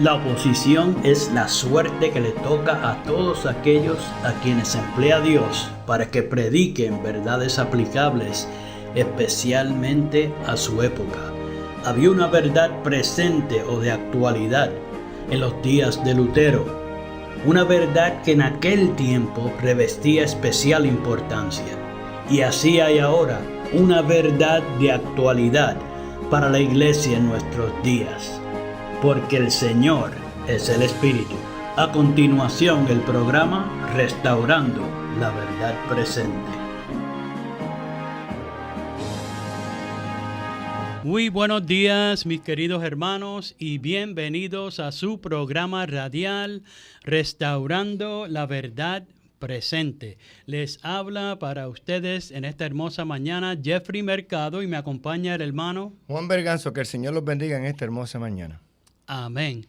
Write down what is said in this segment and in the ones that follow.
La oposición es la suerte que le toca a todos aquellos a quienes emplea Dios para que prediquen verdades aplicables, especialmente a su época. Había una verdad presente o de actualidad en los días de Lutero, una verdad que en aquel tiempo revestía especial importancia. Y así hay ahora una verdad de actualidad para la iglesia en nuestros días. Porque el Señor es el Espíritu. A continuación, el programa Restaurando la Verdad Presente. Muy buenos días, mis queridos hermanos, y bienvenidos a su programa radial Restaurando la Verdad Presente. Les habla para ustedes en esta hermosa mañana Jeffrey Mercado y me acompaña el hermano Juan Berganzo. Que el Señor los bendiga en esta hermosa mañana. Amén.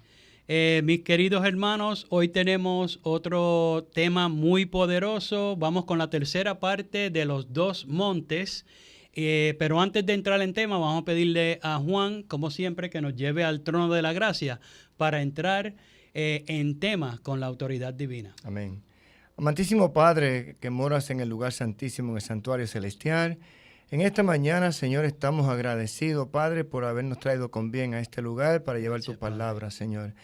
Mis queridos hermanos, hoy tenemos otro tema muy poderoso. Vamos con la tercera parte de los dos montes. Pero antes de entrar en tema, vamos a pedirle a Juan, como siempre, que nos lleve al trono de la gracia para entrar en tema con la autoridad divina. Amén. Amantísimo Padre, que moras en el lugar santísimo, en el santuario celestial, en esta mañana, Señor, estamos agradecidos, Padre, por habernos traído con bien a este lugar para llevar tu palabra, Señor.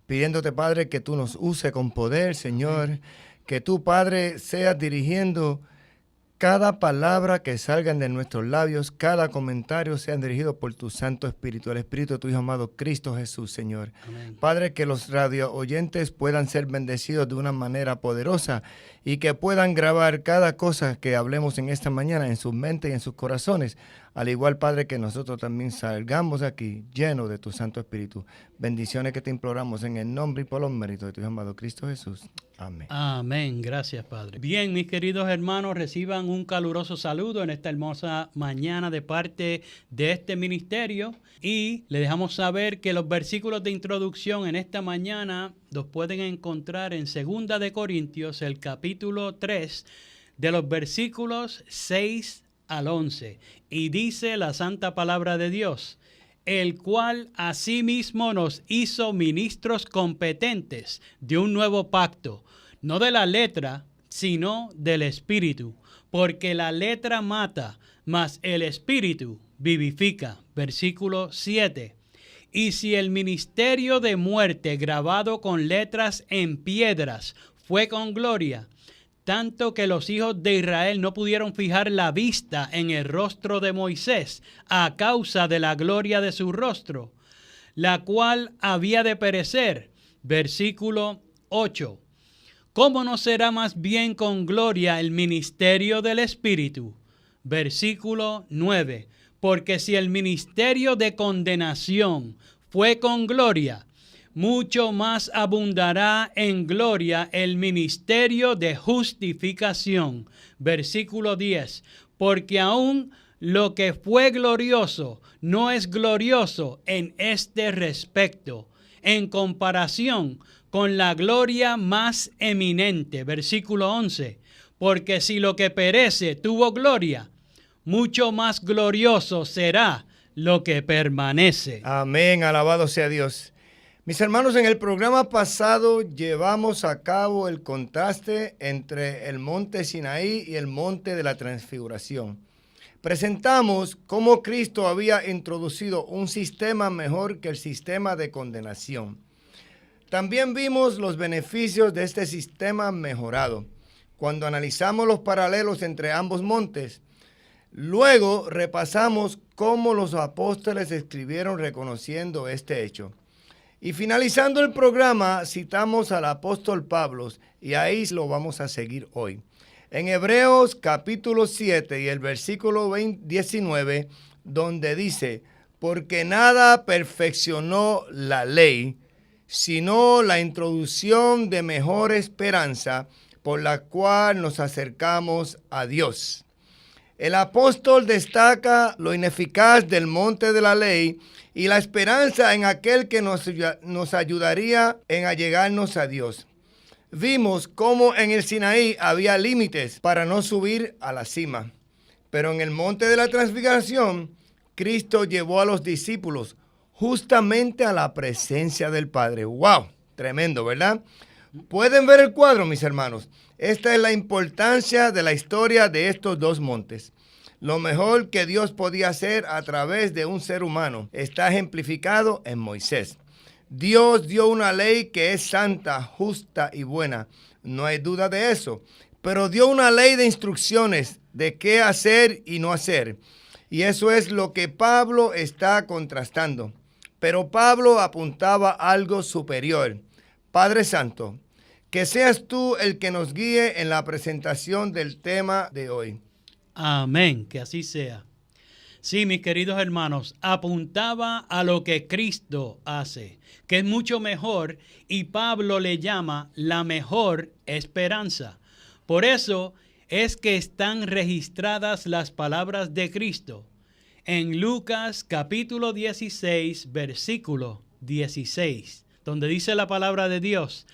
Pidiéndote, Padre, que tú nos uses con poder, Señor, que tú, Padre, seas dirigiendo cada palabra que salgan de nuestros labios, cada comentario sea dirigido por tu Santo Espíritu, el Espíritu de tu Hijo amado Cristo Jesús, Señor. Amén. Padre, que los radio oyentes puedan ser bendecidos de una manera poderosa y que puedan grabar cada cosa que hablemos en esta mañana en sus mentes y en sus corazones. Al igual, Padre, que nosotros también salgamos aquí llenos de tu Santo Espíritu. Bendiciones que te imploramos en el nombre y por los méritos de tu Hijo amado Cristo Jesús. Amén. Amén. Gracias, Padre. Bien, mis queridos hermanos, reciban un caluroso saludo en esta hermosa mañana de parte de este ministerio. Y le dejamos saber que los versículos de introducción en esta mañana los pueden encontrar en 2 de Corintios, el capítulo 3, de los versículos 6 al 11. Y dice la santa palabra de Dios: el cual asimismo nos hizo ministros competentes de un nuevo pacto, no de la letra, sino del Espíritu, porque la letra mata, mas el Espíritu vivifica. Versículo 7. Y si el ministerio de muerte grabado con letras en piedras fue con gloria, tanto que los hijos de Israel no pudieron fijar la vista en el rostro de Moisés a causa de la gloria de su rostro, la cual había de perecer. Versículo 8. ¿Cómo no será más bien con gloria el ministerio del Espíritu? Versículo 9. Porque si el ministerio de condenación fue con gloria, mucho más abundará en gloria el ministerio de justificación. Versículo 10. Porque aún lo que fue glorioso no es glorioso en este respecto, en comparación con la gloria más eminente. Versículo 11. Porque si lo que perece tuvo gloria, mucho más glorioso será lo que permanece. Amén, alabado sea Dios. Mis hermanos, en el programa pasado llevamos a cabo el contraste entre el monte Sinaí y el monte de la transfiguración. Presentamos cómo Cristo había introducido un sistema mejor que el sistema de condenación. También vimos los beneficios de este sistema mejorado cuando analizamos los paralelos entre ambos montes. Luego repasamos cómo los apóstoles escribieron reconociendo este hecho. Y finalizando el programa, citamos al apóstol Pablo, y ahí lo vamos a seguir hoy. En Hebreos capítulo 7 y el versículo 19, donde dice: porque nada perfeccionó la ley, sino la introducción de mejor esperanza, por la cual nos acercamos a Dios. El apóstol destaca lo ineficaz del monte de la ley y la esperanza en aquel que nos ayudaría en allegarnos a Dios. Vimos cómo en el Sinaí había límites para no subir a la cima, pero en el monte de la transfiguración, Cristo llevó a los discípulos justamente a la presencia del Padre. ¡Wow! Tremendo, ¿verdad? Pueden ver el cuadro, mis hermanos. Esta es la importancia de la historia de estos dos montes. Lo mejor que Dios podía hacer a través de un ser humano está ejemplificado en Moisés. Dios dio una ley que es santa, justa y buena. No hay duda de eso. Pero dio una ley de instrucciones de qué hacer y no hacer. Y eso es lo que Pablo está contrastando. Pero Pablo apuntaba a algo superior. Padre Santo, que seas tú el que nos guíe en la presentación del tema de hoy. Amén, que así sea. Sí, mis queridos hermanos, apuntaba a lo que Cristo hace, que es mucho mejor, y Pablo le llama la mejor esperanza. Por eso es que están registradas las palabras de Cristo en Lucas capítulo 16, versículo 16, donde dice la palabra de Dios: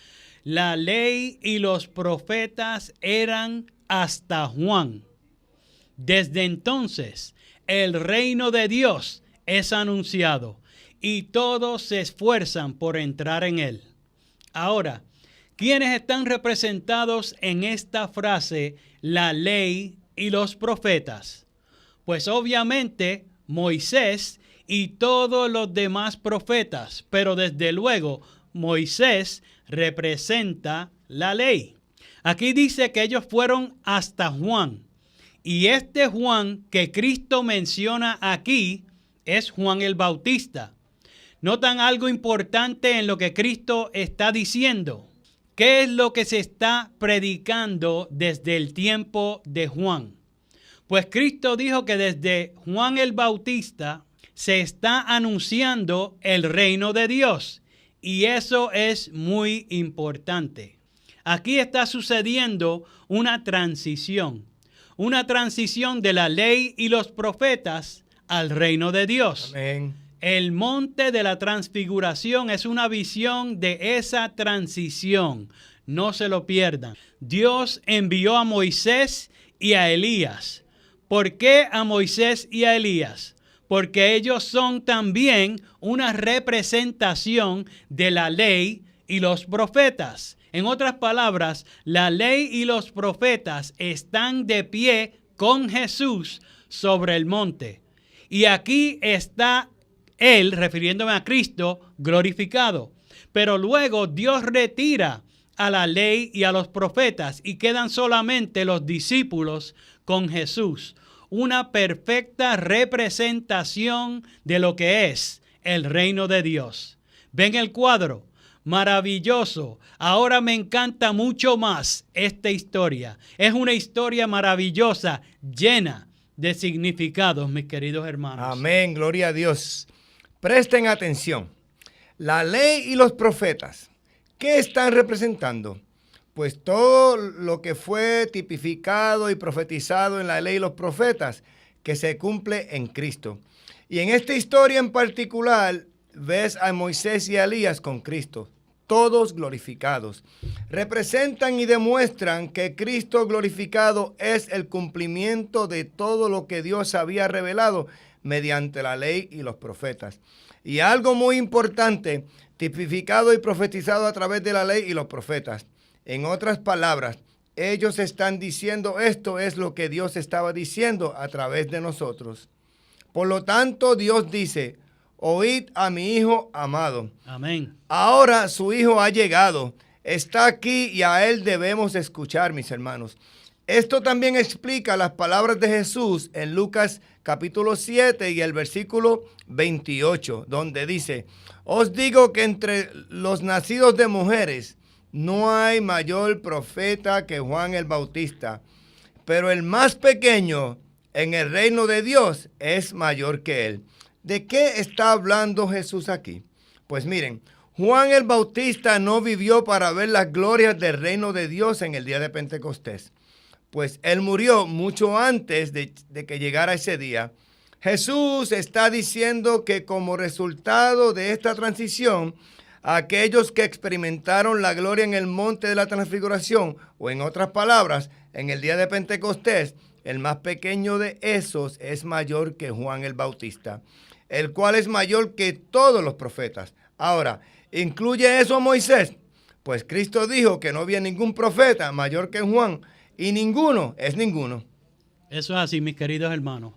la ley y los profetas eran hasta Juan. Desde entonces, el reino de Dios es anunciado y todos se esfuerzan por entrar en él. Ahora, ¿quiénes están representados en esta frase, la ley y los profetas? Pues obviamente Moisés y todos los demás profetas, pero desde luego Moisés representa la ley. Aquí dice que ellos fueron hasta Juan. Y este Juan que Cristo menciona aquí es Juan el Bautista. ¿Notan algo importante en lo que Cristo está diciendo? ¿Qué es lo que se está predicando desde el tiempo de Juan? Pues Cristo dijo que desde Juan el Bautista se está anunciando el reino de Dios. Y eso es muy importante. Aquí está sucediendo una transición de la ley y los profetas al reino de Dios. Amén. El monte de la transfiguración es una visión de esa transición. No se lo pierdan. Dios envió a Moisés y a Elías. ¿Por qué a Moisés y a Elías? Porque ellos son también una representación de la ley y los profetas. En otras palabras, la ley y los profetas están de pie con Jesús sobre el monte. Y aquí está Él, refiriéndome a Cristo, glorificado. Pero luego Dios retira a la ley y a los profetas y quedan solamente los discípulos con Jesús. Una perfecta representación de lo que es el reino de Dios. ¿Ven el cuadro? Maravilloso. Ahora me encanta mucho más esta historia. Es una historia maravillosa, llena de significados, mis queridos hermanos. Amén, gloria a Dios. Presten atención. La ley y los profetas, ¿qué están representando? Pues todo lo que fue tipificado y profetizado en la ley y los profetas, que se cumple en Cristo. Y en esta historia en particular, ves a Moisés y a Elías con Cristo, todos glorificados. Representan y demuestran que Cristo glorificado es el cumplimiento de todo lo que Dios había revelado mediante la ley y los profetas. Y algo muy importante, tipificado y profetizado a través de la ley y los profetas. En otras palabras, ellos están diciendo esto es lo que Dios estaba diciendo a través de nosotros. Por lo tanto, Dios dice: oíd a mi Hijo amado. Amén. Ahora su Hijo ha llegado, está aquí y a Él debemos escuchar, mis hermanos. Esto también explica las palabras de Jesús en Lucas capítulo 7 y el versículo 28, donde dice: os digo que entre los nacidos de mujeres no hay mayor profeta que Juan el Bautista, pero el más pequeño en el reino de Dios es mayor que él. ¿De qué está hablando Jesús aquí? Pues miren, Juan el Bautista no vivió para ver las glorias del reino de Dios en el día de Pentecostés, pues él murió mucho antes de que llegara ese día. Jesús está diciendo que como resultado de esta transición, aquellos que experimentaron la gloria en el monte de la transfiguración, o en otras palabras, en el día de Pentecostés, el más pequeño de esos es mayor que Juan el Bautista. el cual es mayor que todos los profetas. Ahora, ¿incluye eso a Moisés? Pues Cristo dijo que no había ningún profeta mayor que Juan, y ninguno es ninguno. Eso es así, mis queridos hermanos.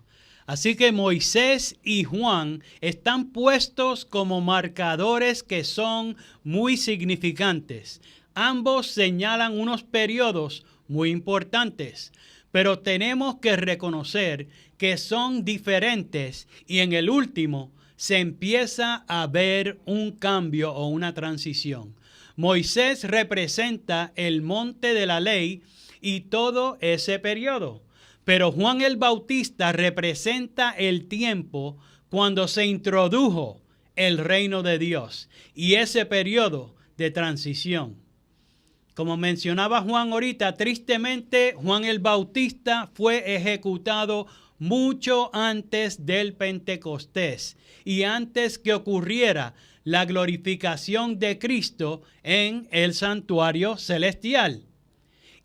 Así que Moisés y Juan están puestos como marcadores que son muy significantes. Ambos señalan unos periodos muy importantes, pero tenemos que reconocer que son diferentes y en el último se empieza a ver un cambio o una transición. Moisés representa el monte de la ley y todo ese periodo. Pero Juan el Bautista representa el tiempo cuando se introdujo el reino de Dios y ese periodo de transición. Como mencionaba Juan ahorita, tristemente Juan el Bautista fue ejecutado mucho antes del Pentecostés y antes que ocurriera la glorificación de Cristo en el santuario celestial.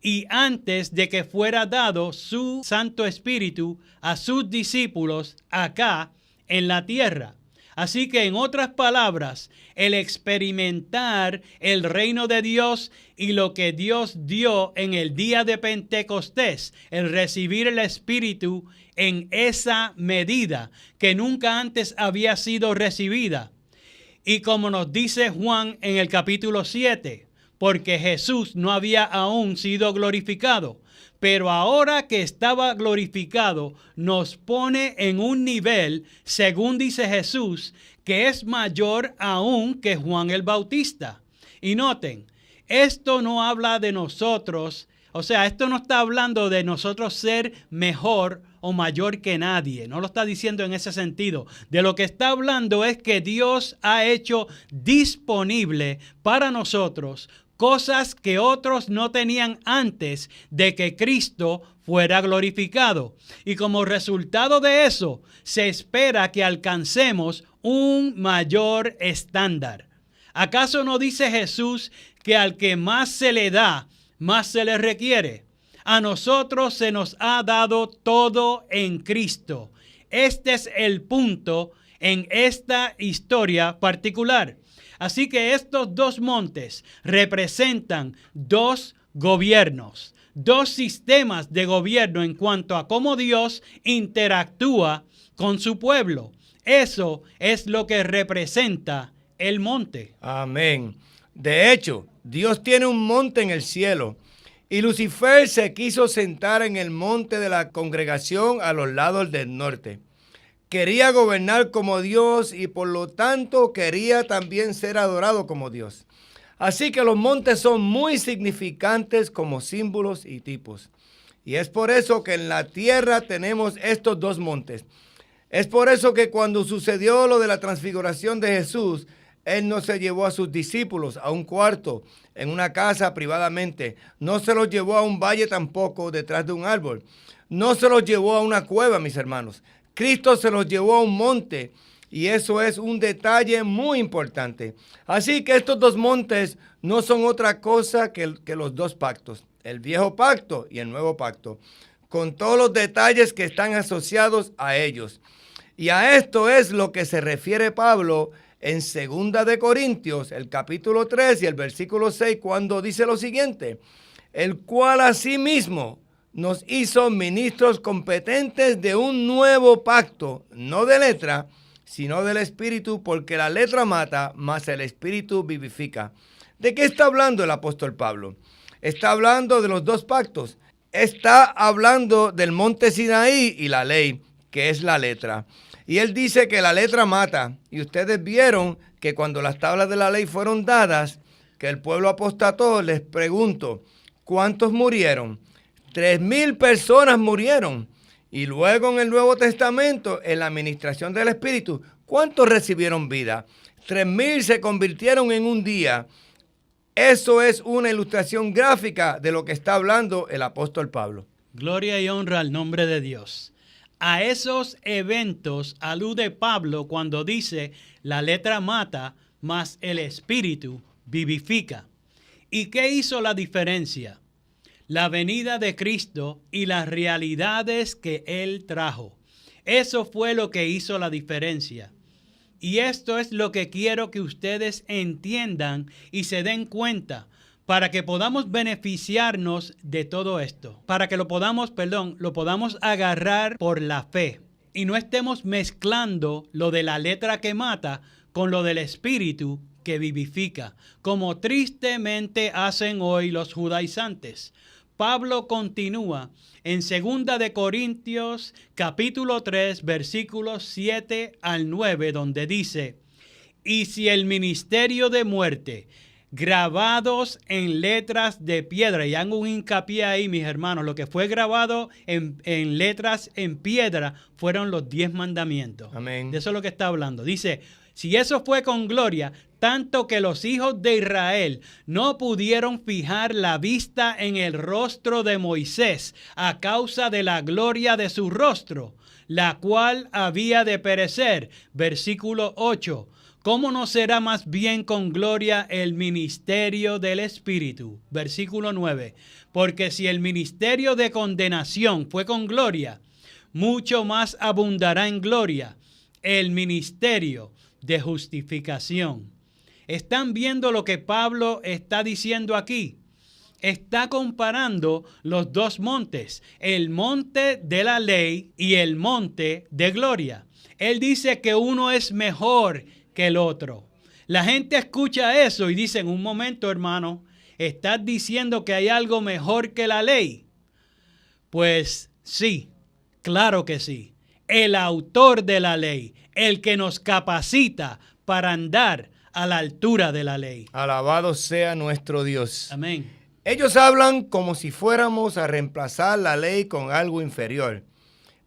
Y antes de que fuera dado su Santo Espíritu a sus discípulos acá en la tierra. Así que en otras palabras, el experimentar el reino de Dios y lo que Dios dio en el día de Pentecostés, el recibir el Espíritu en esa medida que nunca antes había sido recibida. Y como nos dice Juan en el capítulo 7, porque Jesús no había aún sido glorificado, pero ahora que estaba glorificado, nos pone en un nivel, según dice Jesús, que es mayor aún que Juan el Bautista. Y noten, esto no habla de nosotros, o sea, esto no está hablando de nosotros ser mejor o mayor que nadie, no lo está diciendo en ese sentido. De lo que está hablando es que Dios ha hecho disponible para nosotros cosas que otros no tenían antes de que Cristo fuera glorificado. Y como resultado de eso, se espera que alcancemos un mayor estándar. ¿Acaso no dice Jesús que al que más se le da, más se le requiere? A nosotros se nos ha dado todo en Cristo. Este es el punto en esta historia particular. Así que estos dos montes representan dos gobiernos, dos sistemas de gobierno en cuanto a cómo Dios interactúa con su pueblo. Eso es lo que representa el monte. Amén. De hecho, Dios tiene un monte en el cielo y Lucifer se quiso sentar en el monte de la congregación a los lados del norte. Quería gobernar como Dios y por lo tanto quería también ser adorado como Dios. Así que los montes son muy significantes como símbolos y tipos. Y es por eso que en la tierra tenemos estos dos montes. Es por eso que cuando sucedió lo de la transfiguración de Jesús, Él no se llevó a sus discípulos a un cuarto, en una casa privadamente. No se los llevó a un valle tampoco detrás de un árbol. No se los llevó a una cueva, mis hermanos. Cristo se los llevó a un monte y eso es un detalle muy importante. Así que estos dos montes no son otra cosa que los dos pactos, el viejo pacto y el nuevo pacto, con todos los detalles que están asociados a ellos. Y a esto es lo que se refiere Pablo en 2 de Corintios, el capítulo 3 y el versículo 6, cuando dice lo siguiente: el cual asimismo nos hizo ministros competentes de un nuevo pacto, no de letra, sino del Espíritu, porque la letra mata, mas el Espíritu vivifica. ¿De qué está hablando el apóstol Pablo? Está hablando de los dos pactos. Está hablando del monte Sinaí y la ley, que es la letra. Y él dice que la letra mata. Y ustedes vieron que cuando las tablas de la ley fueron dadas, que el pueblo apostató, les pregunto, ¿cuántos murieron? 3,000 personas murieron. Y luego en el Nuevo Testamento, en la administración del Espíritu, ¿cuántos recibieron vida? 3,000 se convirtieron en un día. Eso es una ilustración gráfica de lo que está hablando el apóstol Pablo. Gloria y honra al nombre de Dios. A esos eventos alude Pablo cuando dice, la letra mata, mas el Espíritu vivifica. ¿Y qué hizo la diferencia? La venida de Cristo y las realidades que Él trajo. Eso fue lo que hizo la diferencia. Y esto es lo que quiero que ustedes entiendan y se den cuenta para que podamos beneficiarnos de todo esto. Para que lo podamos agarrar por la fe. Y no estemos mezclando lo de la letra que mata con lo del espíritu que vivifica, como tristemente hacen hoy los judaizantes. Pablo continúa en 2 de Corintios capítulo 3 versículos 7 al 9, donde dice: y si el ministerio de muerte grabados en letras de piedra, y hago un hincapié ahí, mis hermanos, lo que fue grabado en letras en piedra fueron los 10 mandamientos. Amén. De eso es lo que está hablando. Dice, si eso fue con gloria, tanto que los hijos de Israel no pudieron fijar la vista en el rostro de Moisés a causa de la gloria de su rostro, la cual había de perecer. Versículo 8. ¿Cómo no será más bien con gloria el ministerio del Espíritu? Versículo 9. Porque si el ministerio de condenación fue con gloria, mucho más abundará en gloria el ministerio de justificación. ¿Están viendo lo que Pablo está diciendo aquí? Está comparando los dos montes, el monte de la ley y el monte de gloria. Él dice que uno es mejor que el otro. La gente escucha eso y dicen, un momento, hermano, ¿estás diciendo que hay algo mejor que la ley? Pues sí, claro que sí. El autor de la ley, el que nos capacita para andar a la altura de la ley. Alabado sea nuestro Dios. Amén. Ellos hablan como si fuéramos a reemplazar la ley con algo inferior,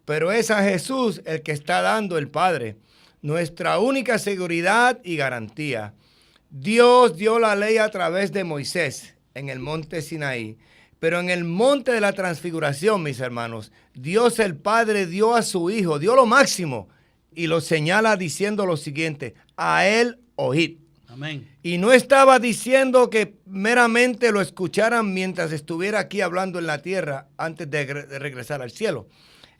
pero es a Jesús el que está dando el Padre, nuestra única seguridad y garantía. Dios dio la ley a través de Moisés en el monte Sinaí, pero en el monte de la transfiguración, mis hermanos, Dios el Padre dio a su Hijo, dio lo máximo y lo señala diciendo lo siguiente: a Él oíd. Amén. Y no estaba diciendo que meramente lo escucharan mientras estuviera aquí hablando en la tierra antes de regresar al cielo.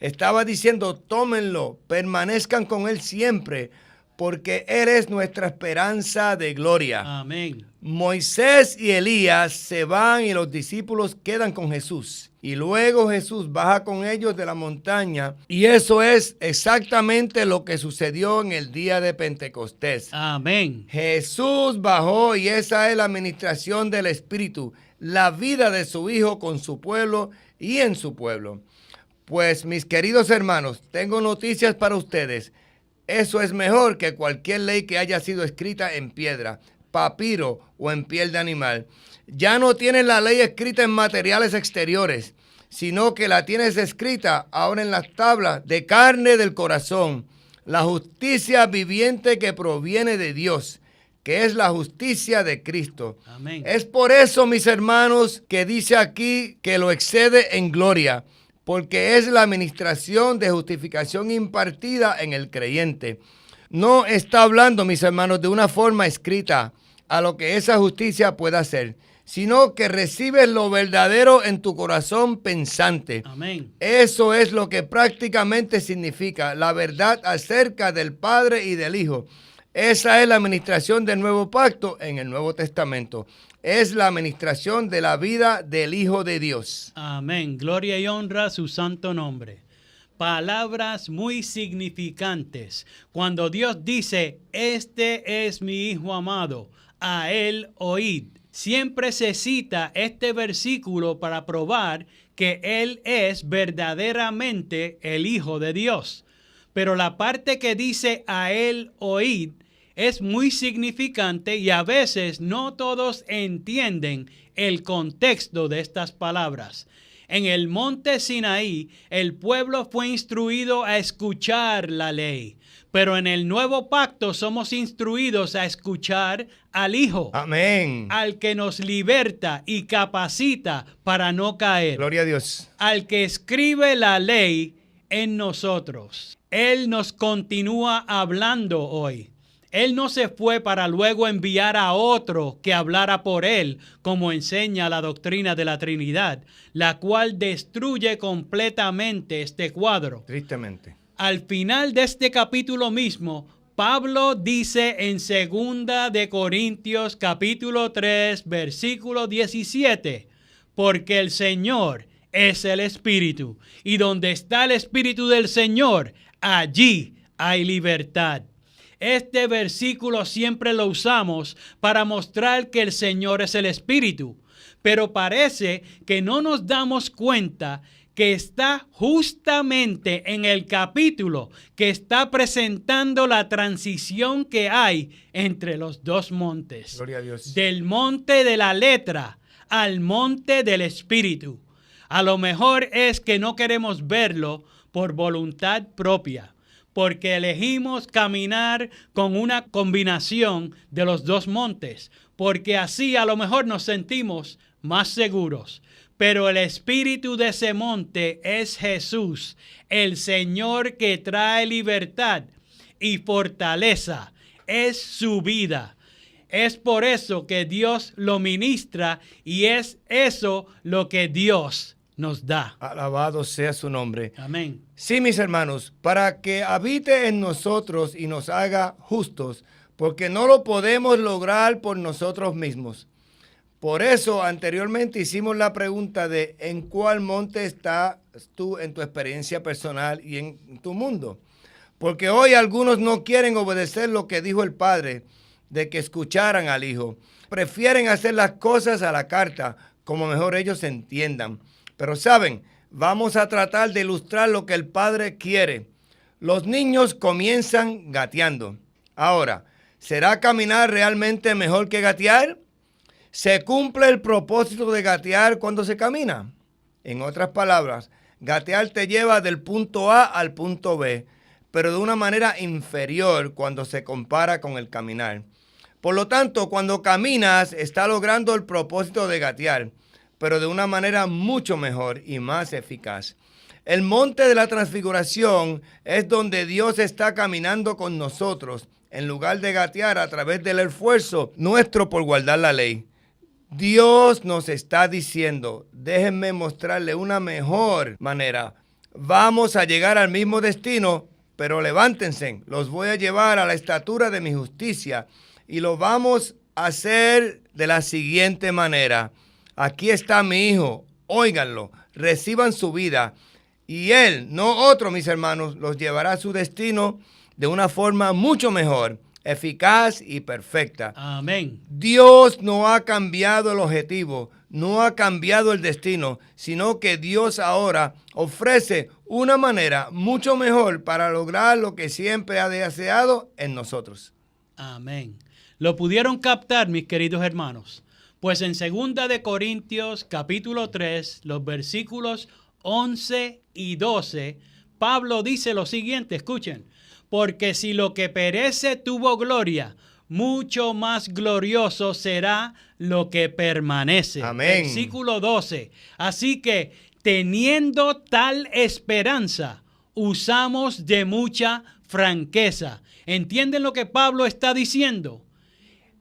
Estaba diciendo, tómenlo, permanezcan con Él siempre, porque Él es nuestra esperanza de gloria. Amén. Moisés y Elías se van y los discípulos quedan con Jesús. Y luego Jesús baja con ellos de la montaña. Y eso es exactamente lo que sucedió en el día de Pentecostés. Amén. Jesús bajó y esa es la administración del Espíritu, la vida de su Hijo con su pueblo y en su pueblo. Pues mis queridos hermanos, tengo noticias para ustedes. Eso es mejor que cualquier ley que haya sido escrita en piedra, papiro o en piel de animal. Ya no tienes la ley escrita en materiales exteriores, sino que la tienes escrita ahora en las tablas de carne del corazón. La justicia viviente que proviene de Dios, que es la justicia de Cristo. Amén. Es por eso, mis hermanos, que dice aquí que lo excede en gloria, porque es la administración de justificación impartida en el creyente. No está hablando, mis hermanos, de una forma escrita a lo que esa justicia pueda hacer, sino que recibes lo verdadero en tu corazón pensante. Amén. Eso es lo que prácticamente significa la verdad acerca del Padre y del Hijo. Esa es la administración del nuevo pacto en el Nuevo Testamento. Es la administración de la vida del Hijo de Dios. Amén. Gloria y honra a su santo nombre. Palabras muy significantes. Cuando Dios dice, este es mi Hijo amado, a Él oíd. Siempre se cita este versículo para probar que Él es verdaderamente el Hijo de Dios. Pero la parte que dice a Él oíd es muy significante y a veces no todos entienden el contexto de estas palabras. En el monte Sinaí, el pueblo fue instruido a escuchar la ley, pero en el nuevo pacto somos instruidos a escuchar al Hijo. Amén. Al que nos liberta y capacita para no caer. Gloria a Dios. Al que escribe la ley en nosotros. Él nos continúa hablando hoy. Él no se fue para luego enviar a otro que hablara por él, como enseña la doctrina de la Trinidad, la cual destruye completamente este cuadro. Tristemente. Al final de este capítulo mismo, Pablo dice en 2 de Corintios capítulo 3, versículo 17, porque el Señor es el Espíritu, y donde está el Espíritu del Señor, allí hay libertad. Este versículo siempre lo usamos para mostrar que el Señor es el Espíritu, pero parece que no nos damos cuenta que está justamente en el capítulo que está presentando la transición que hay entre los dos montes. Gloria a Dios. Del monte de la letra al monte del Espíritu. A lo mejor es que no queremos verlo por voluntad propia, porque elegimos caminar con una combinación de los dos montes, porque así a lo mejor nos sentimos más seguros. Pero el espíritu de ese monte es Jesús, el Señor que trae libertad y fortaleza. Es su vida. Es por eso que Dios lo ministra y es eso lo que Dios nos da. Alabado sea su nombre. Amén. Sí, mis hermanos, para que habite en nosotros y nos haga justos, porque no lo podemos lograr por nosotros mismos. Por eso, anteriormente hicimos la pregunta de ¿en cuál monte estás tú en tu experiencia personal y en tu mundo? Porque hoy algunos no quieren obedecer lo que dijo el Padre, de que escucharan al Hijo. Prefieren hacer las cosas a la carta, como mejor ellos entiendan. Pero saben, vamos a tratar de ilustrar lo que el Padre quiere. Los niños comienzan gateando. Ahora, ¿será caminar realmente mejor que gatear? ¿Se cumple el propósito de gatear cuando se camina? En otras palabras, gatear te lleva del punto A al punto B, pero de una manera inferior cuando se compara con el caminar. Por lo tanto, cuando caminas, está logrando el propósito de gatear, pero de una manera mucho mejor y más eficaz. El monte de la transfiguración es donde Dios está caminando con nosotros, en lugar de gatear a través del esfuerzo nuestro por guardar la ley. Dios nos está diciendo, déjenme mostrarle una mejor manera. Vamos a llegar al mismo destino, pero levántense, los voy a llevar a la estatura de mi justicia y lo vamos a hacer de la siguiente manera. Aquí está mi hijo, óiganlo, reciban su vida y él, no otro, mis hermanos, los llevará a su destino de una forma mucho mejor, eficaz y perfecta. Amén. Dios no ha cambiado el objetivo, no ha cambiado el destino, sino que Dios ahora ofrece una manera mucho mejor para lograr lo que siempre ha deseado en nosotros. Amén. ¿Lo pudieron captar, mis queridos hermanos? Pues en 2 de Corintios capítulo 3, los versículos 11 y 12, Pablo dice lo siguiente, escuchen. Porque si lo que perece tuvo gloria, mucho más glorioso será lo que permanece. Amén. Versículo 12. Así que, teniendo tal esperanza, usamos de mucha franqueza. ¿Entienden lo que Pablo está diciendo?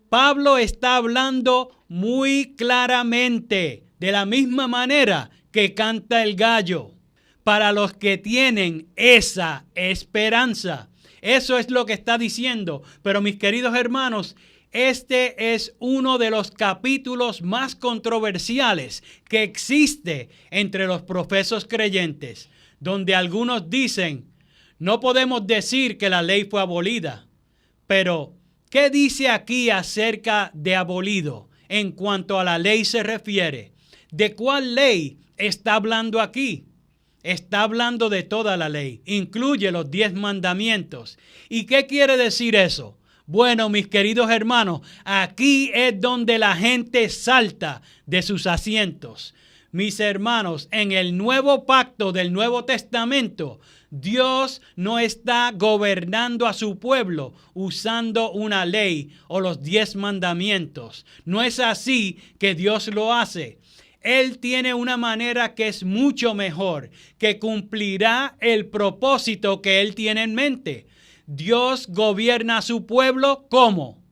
Pablo está hablando muy claramente, de la misma manera que canta el gallo, para los que tienen esa esperanza. Eso es lo que está diciendo. Pero mis queridos hermanos, este es uno de los capítulos más controversiales que existe entre los profesos creyentes, donde algunos dicen, no podemos decir que la ley fue abolida. Pero, ¿qué dice aquí acerca de abolido en cuanto a la ley se refiere? ¿De cuál ley está hablando aquí? Está hablando de toda la ley, incluye los 10 mandamientos. ¿Y qué quiere decir eso? Bueno, mis queridos hermanos, aquí es donde la gente salta de sus asientos. Mis hermanos, en el nuevo pacto del Nuevo Testamento, Dios no está gobernando a su pueblo usando una ley o los 10 mandamientos. No es así que Dios lo hace. Él tiene una manera que es mucho mejor, que cumplirá el propósito que Él tiene en mente. Dios gobierna a su pueblo, ¿cómo?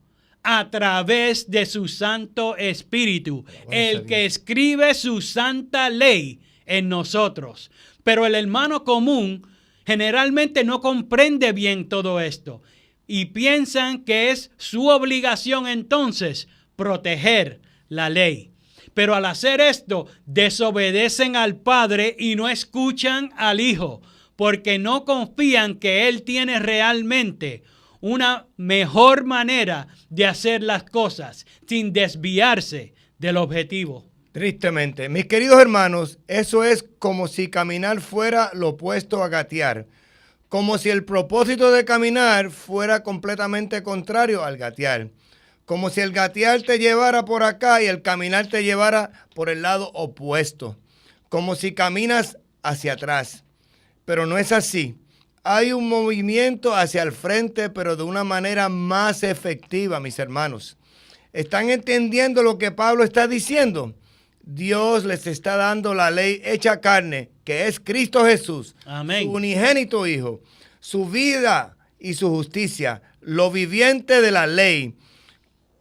A través de su Santo Espíritu, el que escribe su santa ley en nosotros. Pero el hermano común generalmente no comprende bien todo esto. y piensan que es su obligación entonces proteger la ley. Pero al hacer esto, desobedecen al Padre y no escuchan al Hijo, porque no confían que Él tiene realmente una mejor manera de hacer las cosas sin desviarse del objetivo. Tristemente, mis queridos hermanos, eso es como si caminar fuera lo opuesto a gatear, como si el propósito de caminar fuera completamente contrario al gatear, como si el gatear te llevara por acá y el caminar te llevara por el lado opuesto, como si caminas hacia atrás, pero no es así. Hay un movimiento hacia el frente, pero de una manera más efectiva, mis hermanos. ¿Están entendiendo lo que Pablo está diciendo? Dios les está dando la ley hecha carne, que es Cristo Jesús, Amén. Su unigénito Hijo, su vida y su justicia, lo viviente de la ley.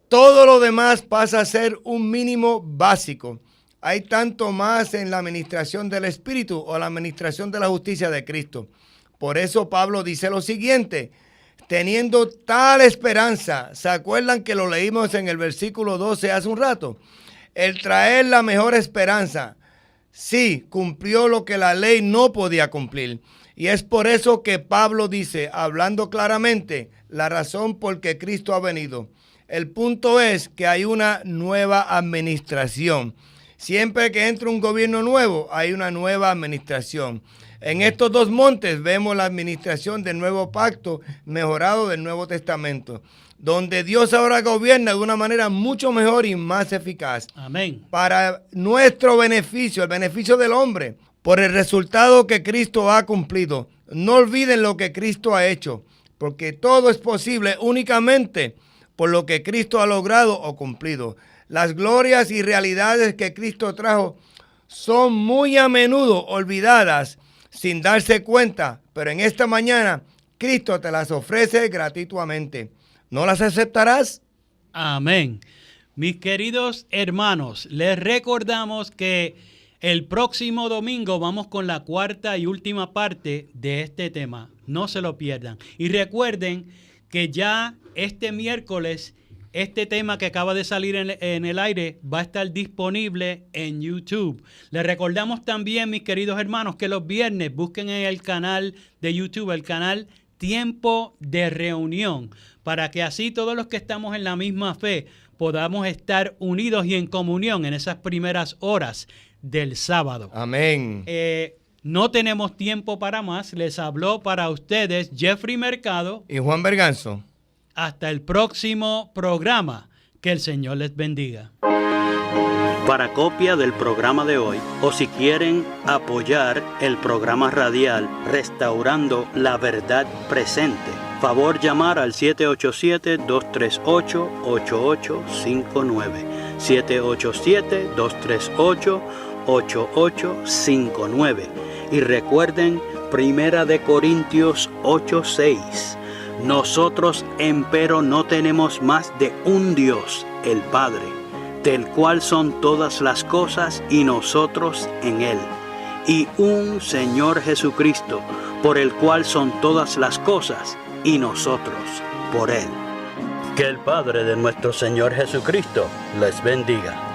Todo lo demás pasa a ser un mínimo básico. Hay tanto más en la administración del Espíritu o la administración de la justicia de Cristo. Por eso Pablo dice lo siguiente: teniendo tal esperanza, ¿se acuerdan que lo leímos en el versículo 12 hace un rato? El traer la mejor esperanza, sí, cumplió lo que la ley no podía cumplir. Y es por eso que Pablo dice, hablando claramente, la razón por que Cristo ha venido. El punto es que hay una nueva administración. Siempre que entra un gobierno nuevo, hay una nueva administración. En estos dos montes vemos la administración del nuevo pacto mejorado del Nuevo Testamento, donde Dios ahora gobierna de una manera mucho mejor y más eficaz. Amén. Para nuestro beneficio, el beneficio del hombre, por el resultado que Cristo ha cumplido. No olviden lo que Cristo ha hecho, porque todo es posible únicamente por lo que Cristo ha logrado o cumplido. Las glorias y realidades que Cristo trajo son muy a menudo olvidadas sin darse cuenta, pero en esta mañana Cristo te las ofrece gratuitamente. ¿No las aceptarás? Amén. Mis queridos hermanos, les recordamos que el próximo domingo vamos con la cuarta y última parte de este tema. No se lo pierdan. Y recuerden que ya este miércoles, este tema que acaba de salir en el aire va a estar disponible en YouTube. Les recordamos también, mis queridos hermanos, que los viernes busquen en el canal de YouTube, el canal Tiempo de Reunión, para que así todos los que estamos en la misma fe podamos estar unidos y en comunión en esas primeras horas del sábado. Amén. No tenemos tiempo para más. Les habló para ustedes Jeffrey Mercado y Juan Berganzo. Hasta el próximo programa. Que el Señor les bendiga. Para copia del programa de hoy, o si quieren apoyar el programa radial Restaurando la Verdad Presente, favor llamar al 787-238-8859. 787-238-8859. Y recuerden, 1 Corintios 8:6. Nosotros, empero, no tenemos más de un Dios, el Padre, del cual son todas las cosas y nosotros en Él, y un Señor Jesucristo, por el cual son todas las cosas y nosotros por Él. Que el Padre de nuestro Señor Jesucristo les bendiga.